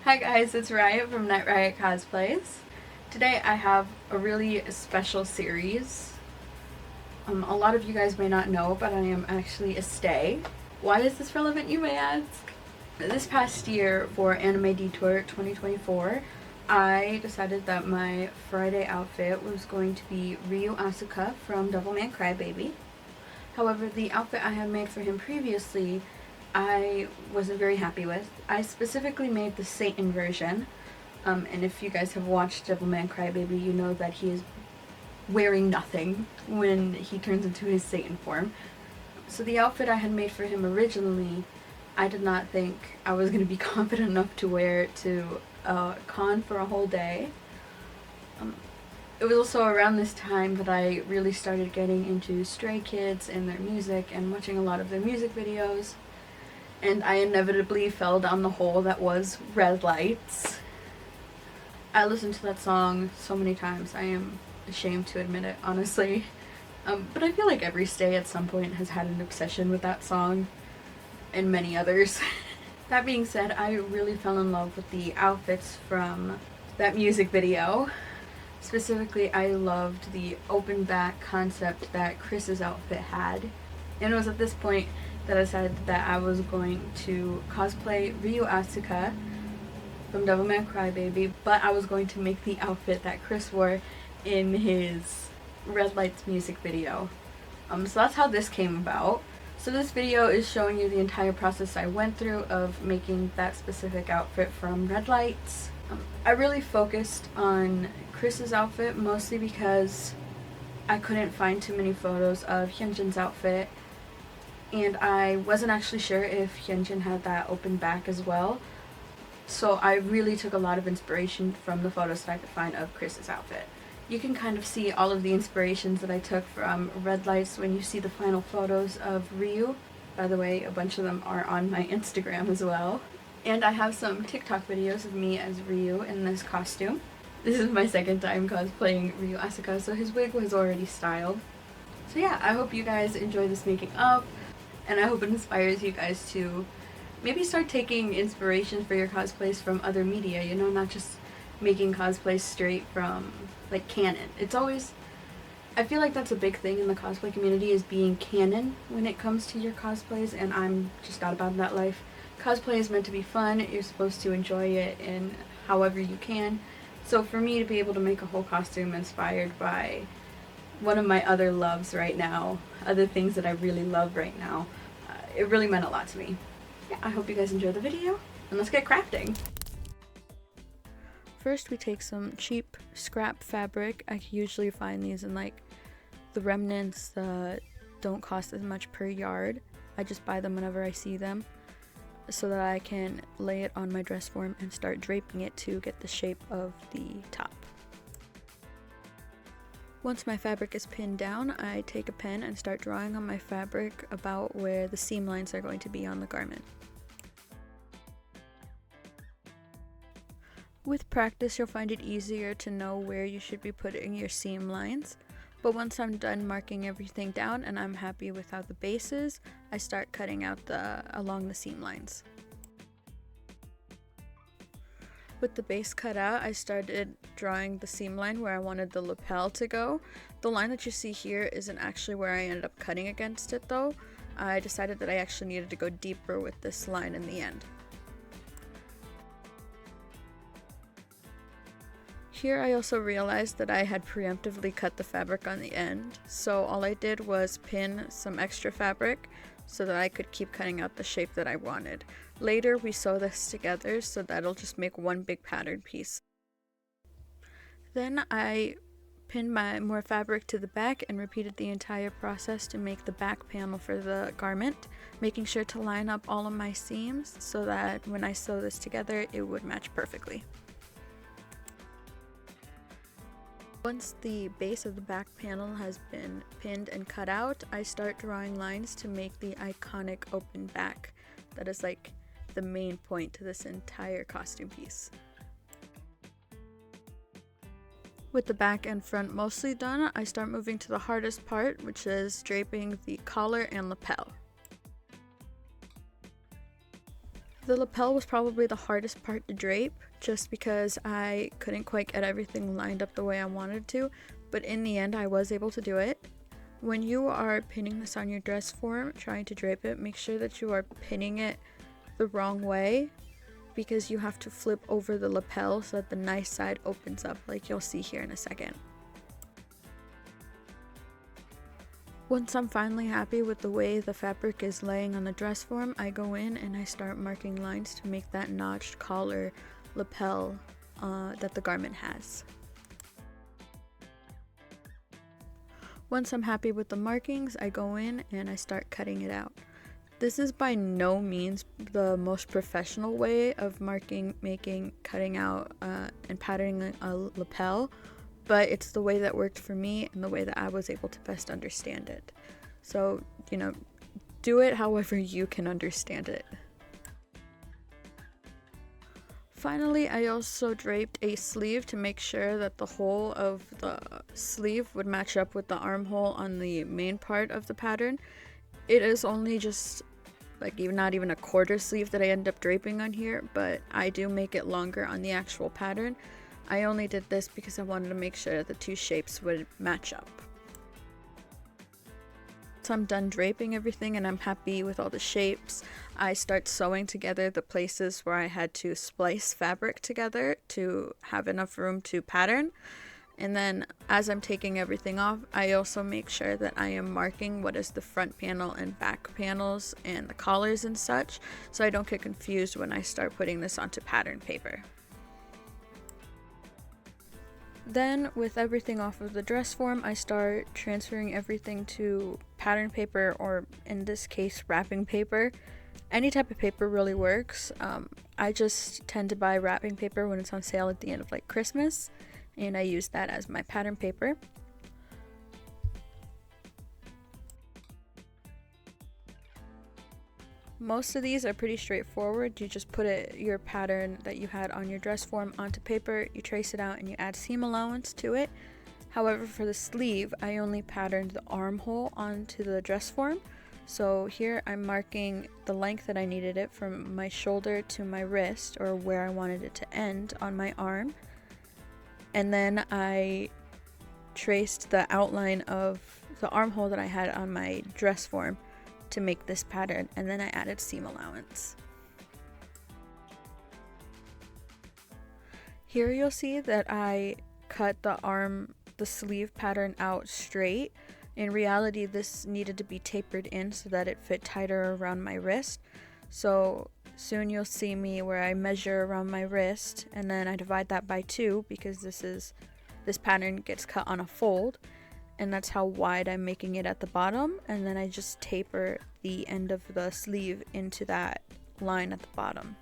Hi guys, it's Riot from Night Riot Cosplays. Today I have a really special series. A lot of you guys may not know, but I am actually a stay. Why is this relevant, you may ask? This past year for Anime Detour 2024, I decided that my Friday outfit was going to be Ryo Asuka from DevilMan CryBaby. However, the outfit I had made for him previously I wasn't very happy with. I specifically made the Satan version, and if you guys have watched DevilMan CryBaby, you know that he is wearing nothing when he turns into his Satan form. So the outfit I had made for him originally, I did not think I was going to be confident enough to wear it to a con for a whole day. It was also around this time that I really started getting into Stray Kids and their music and watching a lot of their music videos. And I inevitably fell down the hole that was Red Lights. I listened to that song so many times, I am ashamed to admit it, honestly. But I feel like every stay at some point has had an obsession with that song, and many others. That being said, I really fell in love with the outfits from that music video. Specifically, I loved the open back concept that Chris's outfit had. And it was at this point that I decided that I was going to cosplay Ryo Asuka from DevilMan CryBaby, but I was going to make the outfit that Chris wore in his Red Lights music video. So that's how this came about. So this video is showing you the entire process I went through of making that specific outfit from Red Lights. I really focused on Chris's outfit mostly because I couldn't find too many photos of Hyunjin's outfit, and I wasn't actually sure if Hyunjin had that open back as well. So I really took a lot of inspiration from the photos that I could find of Chris's outfit. You can kind of see all of the inspirations that I took from Red Lights when you see the final photos of Ryu. By the way, a bunch of them are on my Instagram as well. And I have some TikTok videos of me as Ryu in this costume. This is my second time cosplaying Ryo Asuka, so his wig was already styled. So yeah, I hope you guys enjoy this making up, and I hope it inspires you guys to maybe start taking inspiration for your cosplays from other media, you know, not just making cosplays straight from, like, canon. It's always, I feel like that's a big thing in the cosplay community, is being canon when it comes to your cosplays, and I'm just not about that life. Cosplay is meant to be fun, you're supposed to enjoy it in however you can. So for me to be able to make a whole costume inspired by one of my other loves right now, other things that I really love right now, it really meant a lot to me. Yeah, I hope you guys enjoy the video, and let's get crafting! First we take some cheap scrap fabric. I can usually find these in like the remnants that don't cost as much per yard. I just buy them whenever I see them, so that I can lay it on my dress form and start draping it to get the shape of the top. Once my fabric is pinned down, I take a pen and start drawing on my fabric about where the seam lines are going to be on the garment. With practice, you'll find it easier to know where you should be putting your seam lines, but once I'm done marking everything down and I'm happy with how the base is, I start cutting out along the seam lines. With the base cut out, I started drawing the seam line where I wanted the lapel to go. The line that you see here isn't actually where I ended up cutting against it though. I decided that I actually needed to go deeper with this line in the end. Here I also realized that I had preemptively cut the fabric on the end, so all I did was pin some extra fabric so that I could keep cutting out the shape that I wanted. Later we sew this together so that it'll just make one big pattern piece. Then I pinned more fabric to the back and repeated the entire process to make the back panel for the garment, making sure to line up all of my seams so that when I sew this together it would match perfectly. Once the base of the back panel has been pinned and cut out, I start drawing lines to make the iconic open back. That is like the main point to this entire costume piece. With the back and front mostly done, I start moving to the hardest part, which is draping the collar and lapel. The lapel was probably the hardest part to drape just because I couldn't quite get everything lined up the way I wanted to, but in the end I was able to do it. When you are pinning this on your dress form, trying to drape it, make sure that you are pinning it the wrong way because you have to flip over the lapel so that the nice side opens up like you'll see here in a second. Once I'm finally happy with the way the fabric is laying on the dress form, I go in and I start marking lines to make that notched collar lapel that the garment has. Once I'm happy with the markings, I go in and I start cutting it out. This is by no means the most professional way of marking, making, cutting out, and patterning a lapel, but it's the way that worked for me and the way that I was able to best understand it. So, do it however you can understand it. Finally, I also draped a sleeve to make sure that the hole of the sleeve would match up with the armhole on the main part of the pattern. It is only just not even a quarter sleeve that I end up draping on here, but I do make it longer on the actual pattern. I only did this because I wanted to make sure that the two shapes would match up. So I'm done draping everything and I'm happy with all the shapes. I start sewing together the places where I had to splice fabric together to have enough room to pattern. And then as I'm taking everything off, I also make sure that I am marking what is the front panel and back panels and the collars and such, so I don't get confused when I start putting this onto pattern paper. Then, with everything off of the dress form, I start transferring everything to pattern paper, or in this case, wrapping paper. Any type of paper really works. I just tend to buy wrapping paper when it's on sale at the end of Christmas, and I use that as my pattern paper. Most of these are pretty straightforward. You just put your pattern that you had on your dress form onto paper, you trace it out, and you add seam allowance to it. However, for the sleeve, I only patterned the armhole onto the dress form. So here I'm marking the length that I needed it from my shoulder to my wrist, or where I wanted it to end on my arm. And then I traced the outline of the armhole that I had on my dress form to make this pattern, and then I added seam allowance. Here you'll see that I cut the sleeve pattern out straight. In reality, this needed to be tapered in so that it fit tighter around my wrist. So soon you'll see me where I measure around my wrist and then I divide that by 2 because this pattern gets cut on a fold. And that's how wide I'm making it at the bottom, and then I just taper the end of the sleeve into that line at the bottom.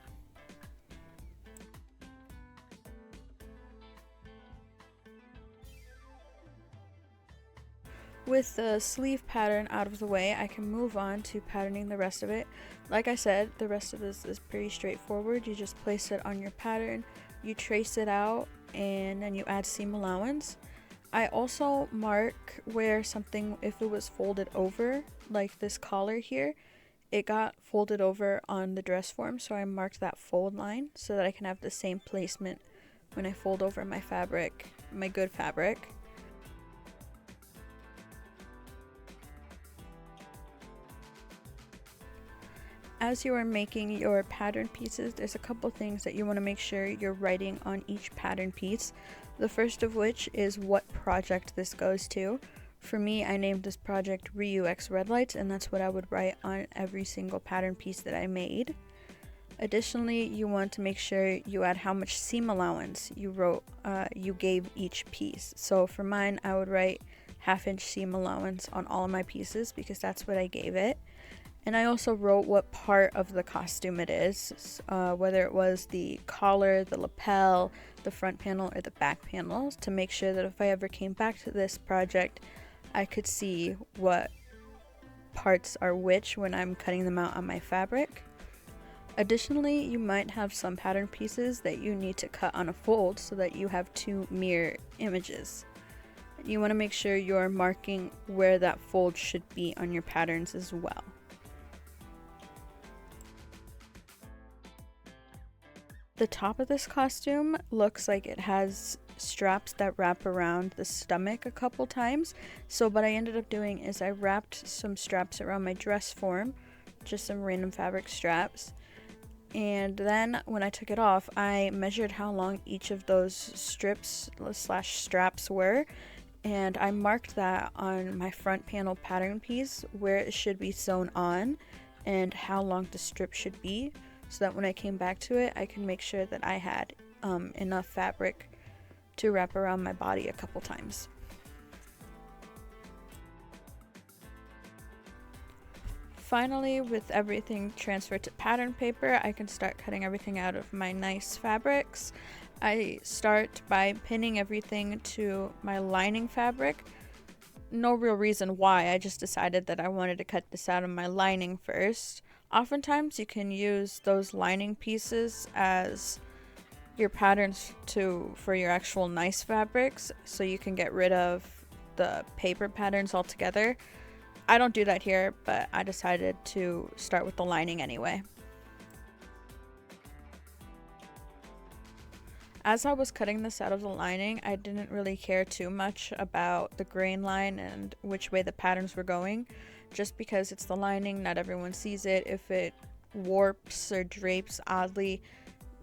With the sleeve pattern out of the way, I can move on to patterning the rest of it. Like I said, the rest of this is pretty straightforward. You just place it on your pattern, you trace it out, and then you add seam allowance. I also mark where something, if it was folded over, like this collar here, it got folded over on the dress form, so I marked that fold line so that I can have the same placement when I fold over my fabric, my good fabric. As you are making your pattern pieces, there's a couple things that you want to make sure you're writing on each pattern piece. The first of which is what project this goes to. For me, I named this project Ryo X Red Lights, and that's what I would write on every single pattern piece that I made. Additionally, you want to make sure you add how much seam allowance you gave each piece. So for mine, I would write 1/2 inch seam allowance on all of my pieces because that's what I gave it. And I also wrote what part of the costume it is, whether it was the collar, the lapel, the front panel, or the back panels, to make sure that if I ever came back to this project, I could see what parts are which when I'm cutting them out on my fabric. Additionally, you might have some pattern pieces that you need to cut on a fold so that you have 2 mirror images. You want to make sure you're marking where that fold should be on your patterns as well. The top of this costume looks like it has straps that wrap around the stomach a couple times. So what I ended up doing is I wrapped some straps around my dress form, just some random fabric straps. And then when I took it off, I measured how long each of those strips slash straps were. And I marked that on my front panel pattern piece where it should be sewn on and how long the strip should be, so that when I came back to it, I could make sure that I had enough fabric to wrap around my body a couple times. Finally, with everything transferred to pattern paper, I can start cutting everything out of my nice fabrics. I start by pinning everything to my lining fabric. No real reason why, I just decided that I wanted to cut this out of my lining first. Oftentimes you can use those lining pieces as your patterns for your actual nice fabrics, so you can get rid of the paper patterns altogether. I don't do that here, but I decided to start with the lining anyway. As I was cutting this out of the lining, I didn't really care too much about the grain line and which way the patterns were going, just because it's the lining, not everyone sees it. If it warps or drapes oddly,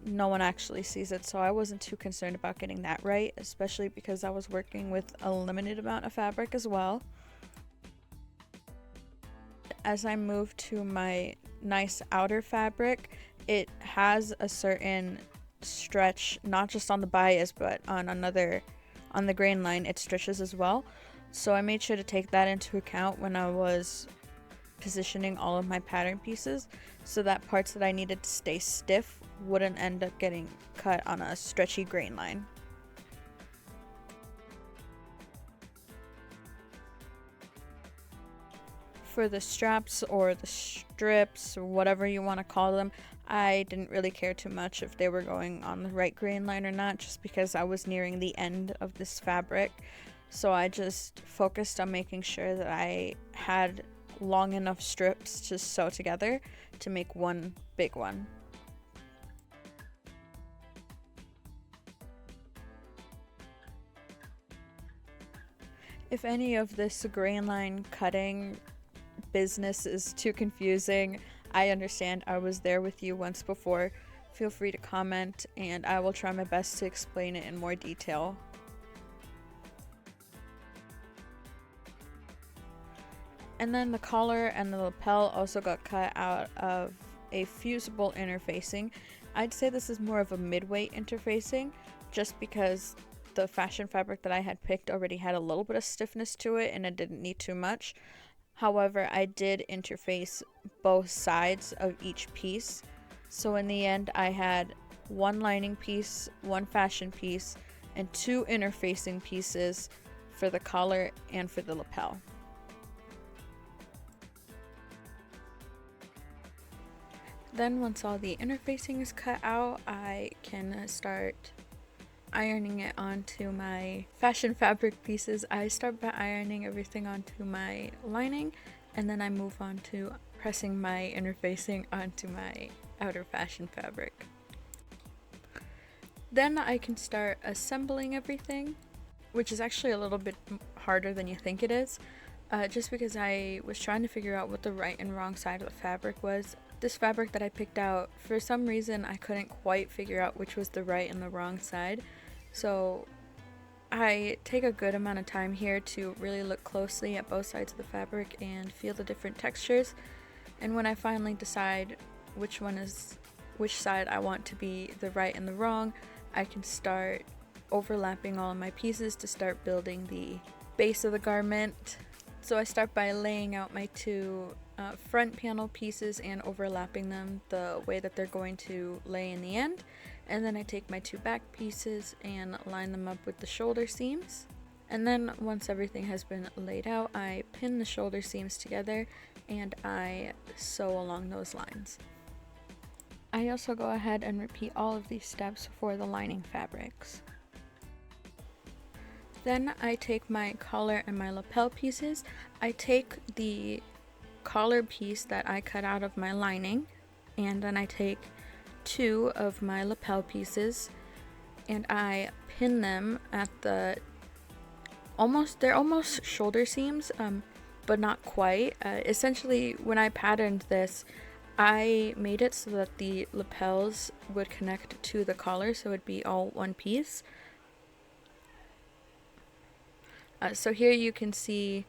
no one actually sees it, so I wasn't too concerned about getting that right, especially because I was working with a limited amount of fabric as well. As I move to my nice outer fabric, it has a certain stretch, not just on the bias but on the grain line, it stretches as well. So I made sure to take that into account when I was positioning all of my pattern pieces, so that parts that I needed to stay stiff wouldn't end up getting cut on a stretchy grain line. For the straps or the strips, or whatever you want to call them, I didn't really care too much if they were going on the right grain line or not, just because I was nearing the end of this fabric. So I just focused on making sure that I had long enough strips to sew together to make one big one. If any of this grain line cutting business is too confusing, I understand. I was there with you once before. Feel free to comment and I will try my best to explain it in more detail. And then the collar and the lapel also got cut out of a fusible interfacing. I'd say this is more of a midweight interfacing, just because the fashion fabric that I had picked already had a little bit of stiffness to it and it didn't need too much. However, I did interface both sides of each piece. So in the end, I had one lining piece, one fashion piece, and two interfacing pieces for the collar and for the lapel. Then once all the interfacing is cut out, I can start ironing it onto my fashion fabric pieces. I start by ironing everything onto my lining, and then I move on to pressing my interfacing onto my outer fashion fabric. Then I can start assembling everything, which is actually a little bit harder than you think it is, just because I was trying to figure out what the right and wrong side of the fabric was. This fabric that I picked out, for some reason I couldn't quite figure out which was the right and the wrong side. So I take a good amount of time here to really look closely at both sides of the fabric and feel the different textures. And when I finally decide which side I want to be the right and the wrong, I can start overlapping all of my pieces to start building the base of the garment. So I start by laying out my two front panel pieces and overlapping them the way that they're going to lay in the end. And then I take my two back pieces and line them up with the shoulder seams. And then once everything has been laid out, I pin the shoulder seams together and I sew along those lines. I also go ahead and repeat all of these steps for the lining fabrics. Then I take my collar and my lapel pieces. I take the collar piece that I cut out of my lining, and then I take two of my lapel pieces and I pin them at the they're almost shoulder seams, but not quite. Essentially, when I patterned this, I made it so that the lapels would connect to the collar, so it'd be all one piece. So here you can see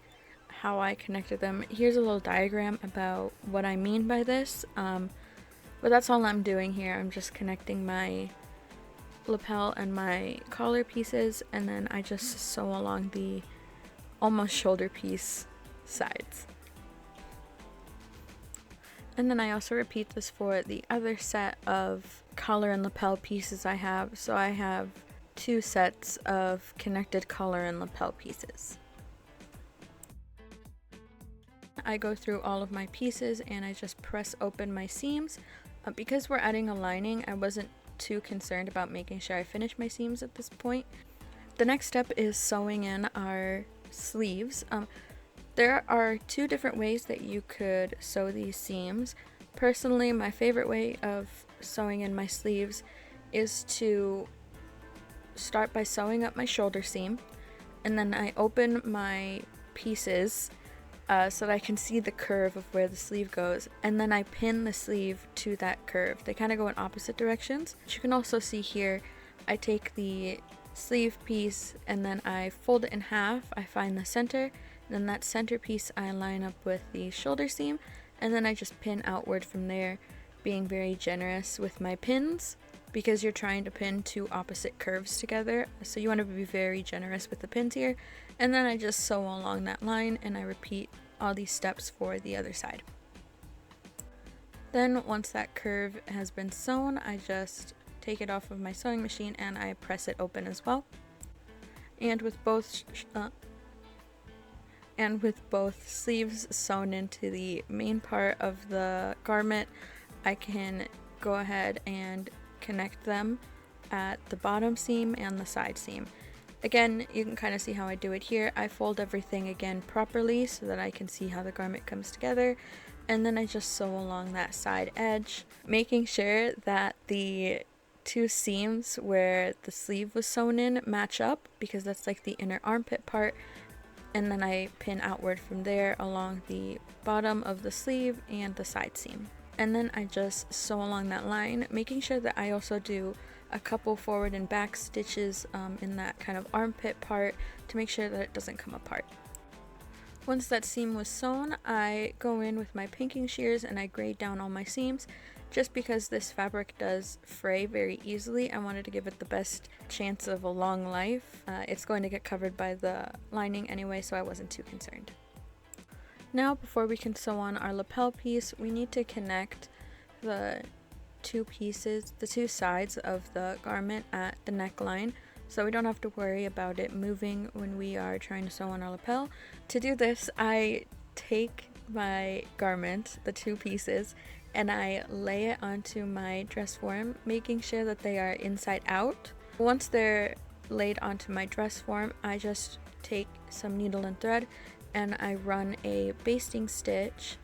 how I connected them. Here's a little diagram about what I mean by this, but that's all I'm doing here. I'm just connecting my lapel and my collar pieces, and then I just sew along the almost shoulder piece sides. And then I also repeat this for the other set of collar and lapel pieces I have. So I have two sets of connected collar and lapel pieces. I go through all of my pieces and I just press open my seams. Because we're adding a lining, I wasn't too concerned about making sure I finish my seams at this point. The next step is sewing in our sleeves. There are two different ways that you could sew these seams. Personally, my favorite way of sewing in my sleeves is to start by sewing up my shoulder seam, and then I open my pieces so that I can see the curve of where the sleeve goes, and then I pin the sleeve to that curve. They kind of go in opposite directions. But you can also see here, I take the sleeve piece and then I fold it in half. I find the center, then that center piece I line up with the shoulder seam, and then I just pin outward from there, being very generous with my pins because you're trying to pin two opposite curves together, so you want to be very generous with the pins here. And then I just sew along that line and I repeat all these steps for the other side. Then once that curve has been sewn, I just take it off of my sewing machine and I press it open as well. And with both sleeves sewn into the main part of the garment, I can go ahead and connect them at the bottom seam and the side seam. Again, you can kind of see how I do it here. I fold everything again properly so that I can see how the garment comes together, and then I just sew along that side edge, making sure that the two seams where the sleeve was sewn in match up, because that's like the inner armpit part, and then I pin outward from there along the bottom of the sleeve and the side seam. And then I just sew along that line, making sure that I also do a couple forward and back stitches in that kind of armpit part to make sure that it doesn't come apart. Once that seam was sewn, I go in with my pinking shears and I grade down all my seams. Just because this fabric does fray very easily, I wanted to give it the best chance of a long life. It's going to get covered by the lining anyway, so I wasn't too concerned. Now, before we can sew on our lapel piece, we need to connect the two sides of the garment at the neckline, so we don't have to worry about it moving when we are trying to sew on our lapel. To do this, I take my garment, the two pieces, and I lay it onto my dress form, making sure that they are inside out. Once they're laid onto my dress form, I just take some needle and thread and I run a basting stitch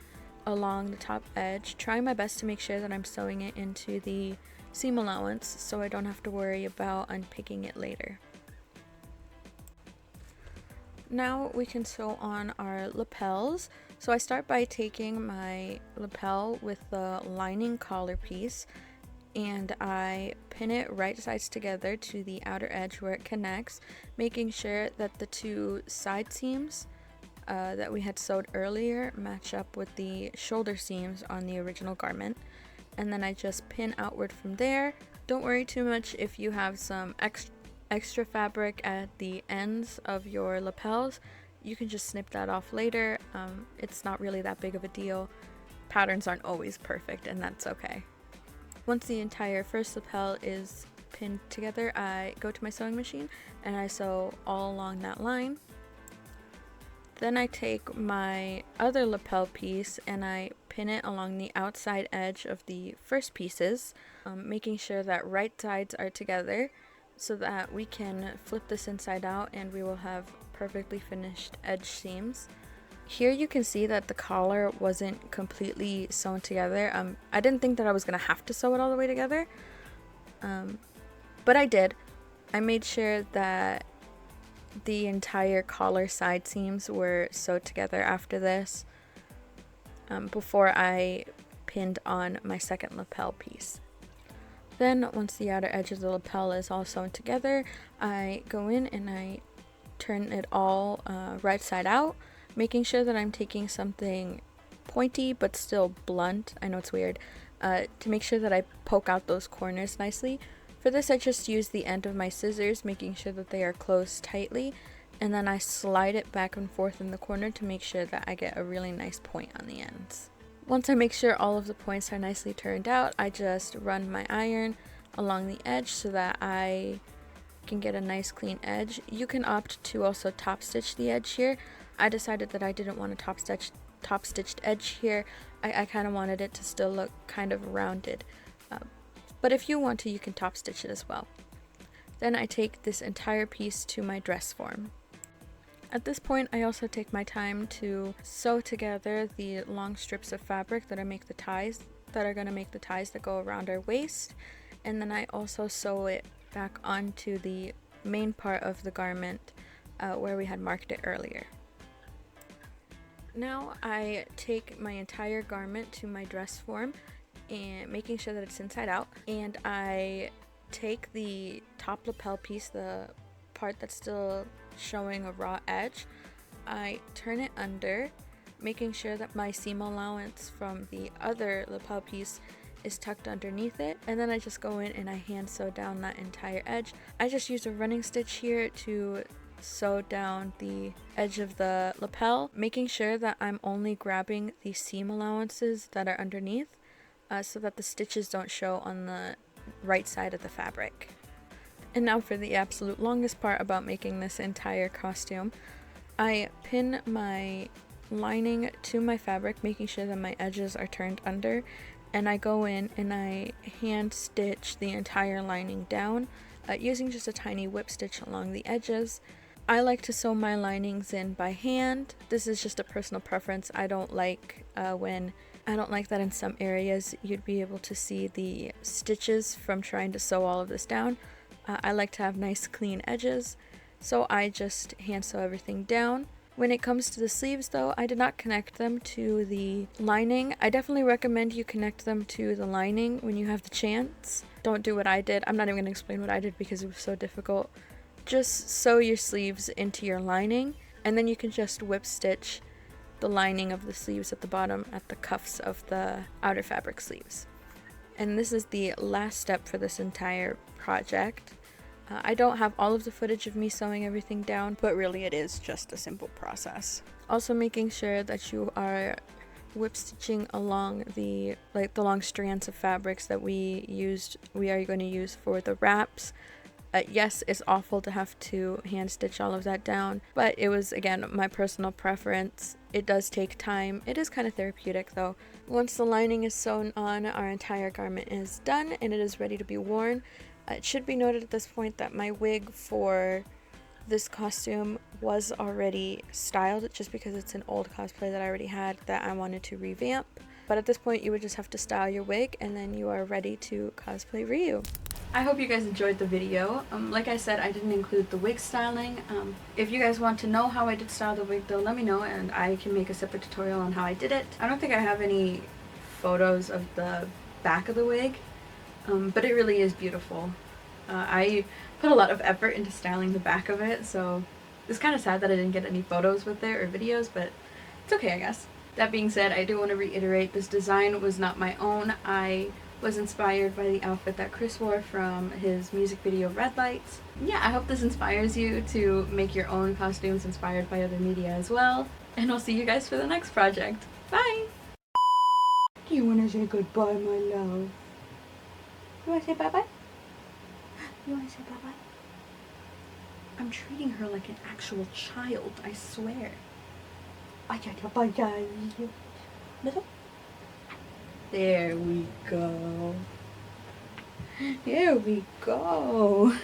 along the top edge, trying my best to make sure that I'm sewing it into the seam allowance so I don't have to worry about unpicking it later. Now we can sew on our lapels. So I start by taking my lapel with the lining collar piece and I pin it right sides together to the outer edge where it connects, making sure that the two side seams that we had sewed earlier match up with the shoulder seams on the original garment. And then I just pin outward from there. Don't worry too much if you have some extra fabric at the ends of your lapels. You can just snip that off later. It's not really that big of a deal. Patterns aren't always perfect, and that's okay. Once the entire first lapel is pinned together, I go to my sewing machine and I sew all along that line. Then I take my other lapel piece and I pin it along the outside edge of the first pieces, making sure that right sides are together so that we can flip this inside out and we will have perfectly finished edge seams. Here you can see that the collar wasn't completely sewn together. I didn't think that I was gonna have to sew it all the way together, but I did. I made sure that the entire collar side seams were sewed together after this, before I pinned on my second lapel piece. Then once the outer edge of the lapel is all sewn together, I go in and I turn it all right side out, making sure that I'm taking something pointy but still blunt, I know it's weird, to make sure that I poke out those corners nicely. For this I just use the end of my scissors, making sure that they are closed tightly, and then I slide it back and forth in the corner to make sure that I get a really nice point on the ends. Once I make sure all of the points are nicely turned out, I just run my iron along the edge so that I can get a nice clean edge. You can opt to also top stitch the edge here. I decided that I didn't want a top stitched edge here. I kind of wanted it to still look kind of rounded. But if you want to, you can top stitch it as well. Then I take this entire piece to my dress form. At this point, I also take my time to sew together the long strips of fabric that are going to make the ties that go around our waist, and then I also sew it back onto the main part of the garment where we had marked it earlier. Now I take my entire garment to my dress form and making sure that it's inside out, and I take the top lapel piece, the part that's still showing a raw edge, I turn it under, making sure that my seam allowance from the other lapel piece is tucked underneath it, and then I just go in and I hand sew down that entire edge. I just use a running stitch here to sew down the edge of the lapel, making sure that I'm only grabbing the seam allowances that are underneath, so that the stitches don't show on the right side of the fabric. And now for the absolute longest part about making this entire costume. I pin my lining to my fabric, making sure that my edges are turned under, and I go in and I hand stitch the entire lining down, using just a tiny whip stitch along the edges. I like to sew my linings in by hand. This is just a personal preference. I don't like that in some areas you'd be able to see the stitches from trying to sew all of this down. I like to have nice clean edges, so I just hand sew everything down. When it comes to the sleeves though, I did not connect them to the lining. I definitely recommend you connect them to the lining when you have the chance. Don't do what I did. I'm not even going to explain what I did because it was so difficult. Just sew your sleeves into your lining, and then you can just whip stitch the lining of the sleeves at the bottom at the cuffs of the outer fabric sleeves. And this is the last step for this entire project. I don't have all of the footage of me sewing everything down, but really it is just a simple process. Also making sure that you are whip stitching along the long strands of fabrics that we are going to use for the wraps. Yes, it's awful to have to hand stitch all of that down, but it was, again, my personal preference. It does take time. It is kind of therapeutic though. Once the lining is sewn on, our entire garment is done and it is ready to be worn. It should be noted at this point that my wig for this costume was already styled, just because it's an old cosplay that I already had that I wanted to revamp. But at this point you would just have to style your wig and then you are ready to cosplay Ryu. I hope you guys enjoyed the video. Like I said, I didn't include the wig styling. If you guys want to know how I did style the wig though, let me know and I can make a separate tutorial on how I did it. I don't think I have any photos of the back of the wig, but it really is beautiful. I put a lot of effort into styling the back of it, so it's kind of sad that I didn't get any photos with it or videos, but it's okay, I guess. That being said, I do want to reiterate, this design was not my own. I was inspired by the outfit that Chris wore from his music video Red Lights. Yeah, I hope this inspires you to make your own costumes inspired by other media as well. And I'll see you guys for the next project. Bye! Do you want to say goodbye, my love? You want to say bye-bye? You want to say bye-bye? I'm treating her like an actual child, I swear. Bye-bye. There we go. There we go.